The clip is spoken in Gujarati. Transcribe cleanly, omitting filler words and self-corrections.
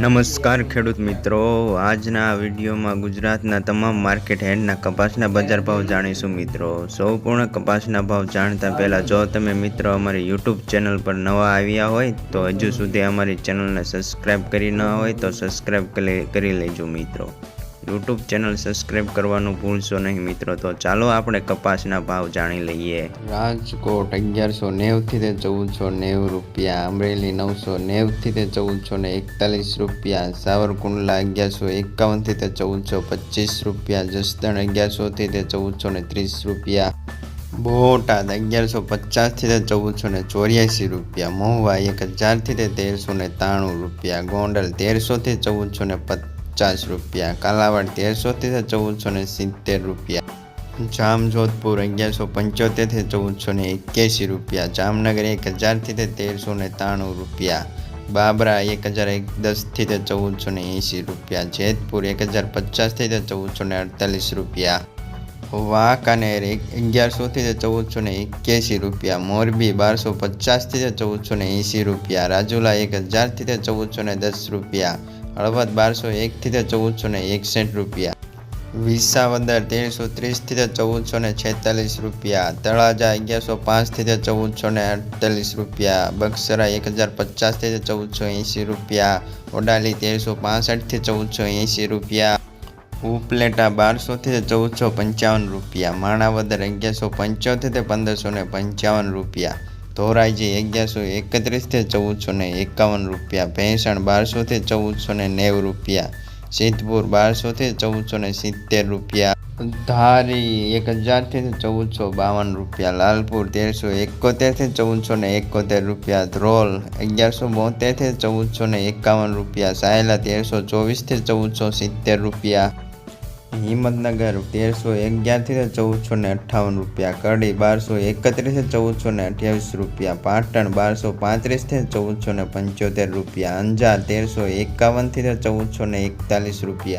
નમસ્કાર ખેડૂત મિત્રો, આજના આ વિડીયોમાં ગુજરાતના તમામ માર્કેટ યાર્ડના કપાસના બજાર ભાવ જાણીશું મિત્રો। સંપૂર્ણ કપાસના ભાવ જાણતા પહેલાં જો તમે મિત્રો અમારી યુટ્યુબ ચેનલ પર નવા આવ્યા હોય તો હજુ સુધી અમારી ચેનલને સબસ્ક્રાઈબ કરી ન હોય તો સબસ્ક્રાઈબ કરી લેજો મિત્રો। યુટ્યુબ ચેનલ સબસ્ક્રાઈબ કરવાનું ભૂલશો નહીં મિત્રો। તો ચાલો આપણે કપાસના ભાવ જાણી લઈએ। રાજકોટ 1190 થી 1490 રૂપિયા, અમરેલી 990 થી 1441 રૂપિયા, સાવરકુંડલા 1151 થી 1425 રૂપિયા, જસદણ 1100 થી 1430 રૂપિયા, બોટાદ 1150 થી 1484 રૂપિયા, મહુવા 1000 થી 1393 રૂપિયા, ગોંડલ 1300 થી 1450 રૂપિયા, કાલાવાડ 1300 થી 1470 રૂપિયા, જામજોધપુર 1175 થી 1481 રૂપિયા, જામનગર 1000 થી 1393 રૂપિયા, બાબરા 1010 થી 1480 રૂપિયા, જેતપુર 1050 થી 1448 રૂપિયા, વાંકાનેર 1100 થી 1481 રૂપિયા, મોરબી 1250 થી 1480 રૂપિયા, રાજુલા 1000 થી 1410 રૂપિયા, હળવદ 1201 થી 1461 રૂપિયા, વિસાવદર 1330 થી 1446 રૂપિયા, તળાજા 1105 થી 1448 રૂપિયા, બક્સરા 1050 થી 1480 રૂપિયા, ઓડાલી 1365 થી 1480 રૂપિયા, ઉપલેટા 1200 થી 1455 રૂપિયા, માણાવદર 1175 થી 1555 રૂપિયા, ધોરાજી 1131 થી 1451 રૂપિયા, ભેંસણ 1200 થી 1490 રૂપિયા, સિદ્ધપુર 1200 થી 1470 રૂપિયા, ધારી 1000 થી 1452 રૂપિયા, લાલપુર 1371 થી 1471 રૂપિયા, ધ્રોલ 1172 થી 1451 રૂપિયા, સાયલા 1324 થી 1470 રૂપિયા, હિંમતનગર 1311 થી 1458 રૂપિયા, કડી 1231 થી 1428 રૂપિયા, પાટણ 1235 થી 1475 રૂપિયા, અંજાર 1351 થી 1441 રૂપિયા,